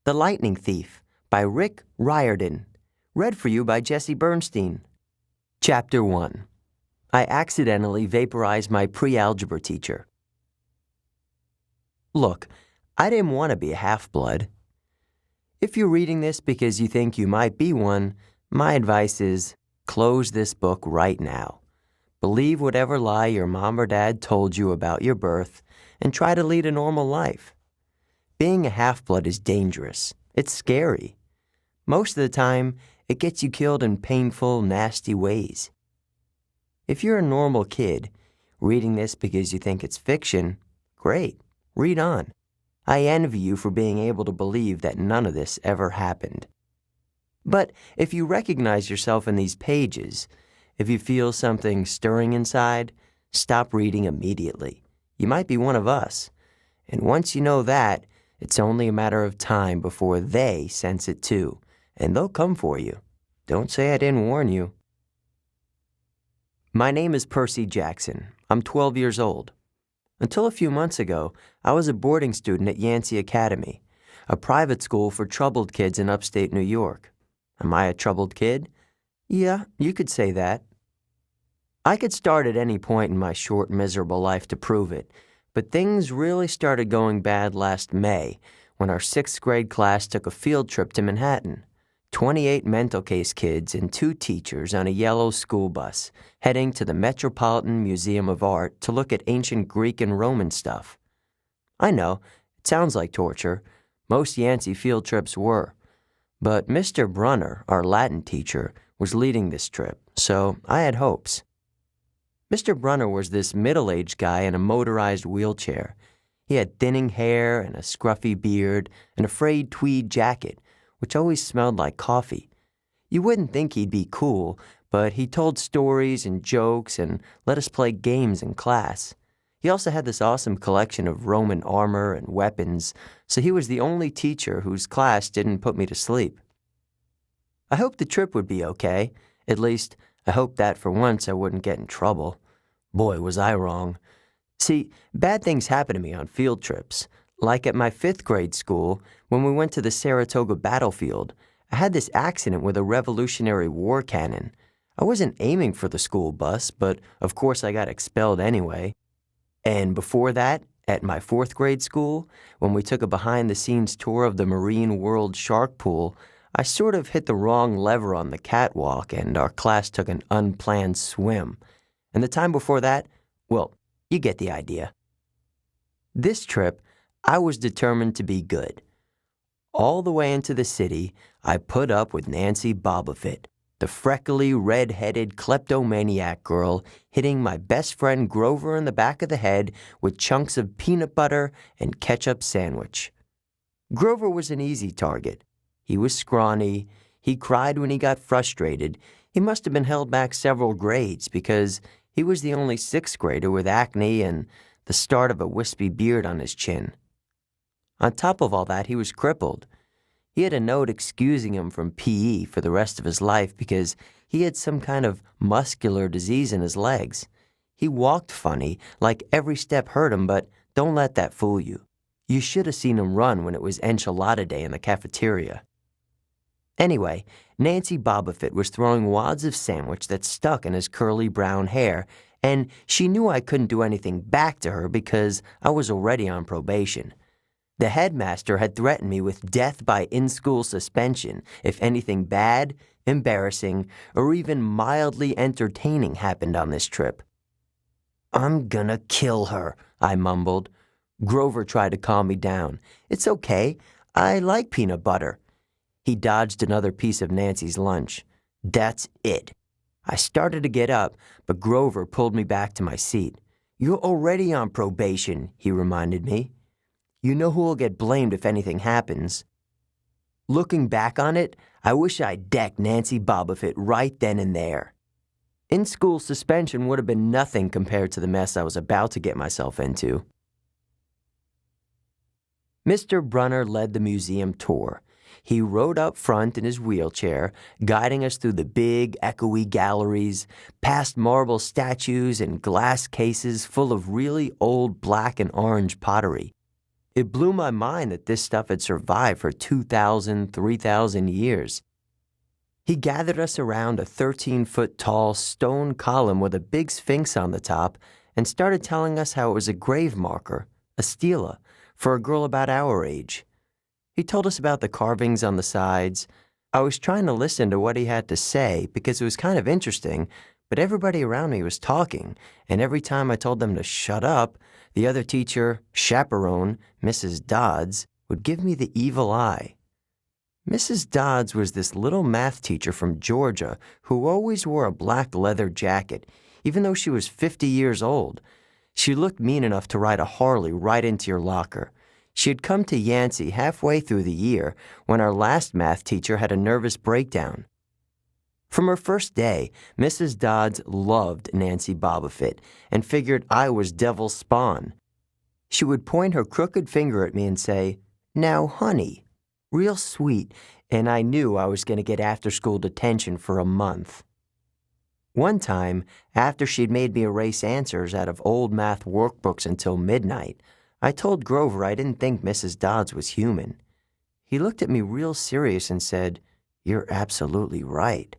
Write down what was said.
The Lightning Thief by Riordan. Read for you by Jesse Bernstein. Chapter 1. I accidentally vaporized my pre-algebra teacher. Look, I didn't want to be a half-blood. If you're reading this because you think you might be one, my advice is close this book right now. Believe whatever lie your mom or dad told you about your birth and try to lead a normal life. Being a half-blood is dangerous. It's scary. Most of the time, it gets you killed in painful, nasty ways. If you're a normal kid, reading this because you think it's fiction, great, read on. I envy you for being able to believe that none of this ever happened. But if you recognize yourself in these pages, if you feel something stirring inside, stop reading immediately. You might be one of us. And once you know that, it's only a matter of time before they sense it too, and they'll come for you. Don't say I didn't warn you. My name is Percy Jackson. I'm 12 years old. Until a few months ago, I was a boarding student at Yancey Academy, a private school for troubled kids in upstate New York. Am I a troubled kid? Yeah, you could say that. I could start at any point in my short, miserable life to prove it, but things really started going bad last May when our 6th grade class took a field trip to Manhattan. 28 mental case kids and 2 teachers on a yellow school bus heading to the Metropolitan Museum of Art to look at ancient Greek and Roman stuff. I know, it sounds like torture. Most Yancey field trips were. But Mr. Brunner, our Latin teacher, was leading this trip, so I had hopes. Mr. Brunner was this middle-aged guy in a motorized wheelchair. He had thinning hair and a scruffy beard and a frayed tweed jacket, which always smelled like coffee. You wouldn't think he'd be cool, but he told stories and jokes and let us play games in class. He also had this awesome collection of Roman armor and weapons, so he was the only teacher whose class didn't put me to sleep. I hoped the trip would be okay. At least, I hoped that for once I wouldn't get in trouble. Boy, was I wrong. See, bad things happen to me on field trips. Like at my 5th grade school, when we went to the Saratoga battlefield, I had this accident with a Revolutionary War cannon. I wasn't aiming for the school bus, but of course I got expelled anyway. And before that, at my 4th grade school, when we took a behind-the-scenes tour of the Marine World Shark Pool, I sort of hit the wrong lever on the catwalk and our class took an unplanned swim. And the time before that, well, you get the idea. This trip, I was determined to be good. All the way into the city, I put up with Nancy Bobofit, the freckly, red-headed kleptomaniac girl hitting my best friend Grover in the back of the head with chunks of peanut butter and ketchup sandwich. Grover was an easy target. He was scrawny. He cried when he got frustrated. He must have been held back several grades because he was the only 6th grader with acne and the start of a wispy beard on his chin. On top of all that, he was crippled. He had a note excusing him from PE for the rest of his life because he had some kind of muscular disease in his legs. He walked funny, like every step hurt him, but don't let that fool you. You should have seen him run when it was enchilada day in the cafeteria. Anyway, Nancy Bobofit was throwing wads of sandwich that stuck in his curly brown hair, and she knew I couldn't do anything back to her because I was already on probation. The headmaster had threatened me with death by in-school suspension if anything bad, embarrassing, or even mildly entertaining happened on this trip. "I'm gonna kill her," I mumbled. Grover tried to calm me down. "It's okay. I like peanut butter." He dodged another piece of Nancy's lunch. That's it. I started to get up, but Grover pulled me back to my seat. "You're already on probation," he reminded me. "You know who will get blamed if anything happens." Looking back on it, I wish I'd decked Nancy Bobofit right then and there. In-school suspension would have been nothing compared to the mess I was about to get myself into. Mr. Brunner led the museum tour. He rode up front in his wheelchair, guiding us through the big, echoey galleries, past marble statues and glass cases full of really old black and orange pottery. It blew my mind that this stuff had survived for 2,000, 3,000 years. He gathered us around a 13-foot-tall stone column with a big sphinx on the top and started telling us how it was a grave marker, a stela, for a girl about our age. He told us about the carvings on the sides. I was trying to listen to what he had to say because it was kind of interesting, but everybody around me was talking, and every time I told them to shut up, the other teacher, chaperone, Mrs. Dodds, would give me the evil eye. Mrs. Dodds was this little math teacher from Georgia who always wore a black leather jacket, even though she was 50 years old. She looked mean enough to ride a Harley right into your locker. She had come to Yancey halfway through the year when our last math teacher had a nervous breakdown. From her first day, Mrs. Dodds loved Nancy Bobofit and figured I was devil's spawn. She would point her crooked finger at me and say, "Now, honey," real sweet, and I knew I was going to get after-school detention for a month. One time, after she'd made me erase answers out of old math workbooks until midnight, I told Grover I didn't think Mrs. Dodds was human. He looked at me real serious and said, "You're absolutely right."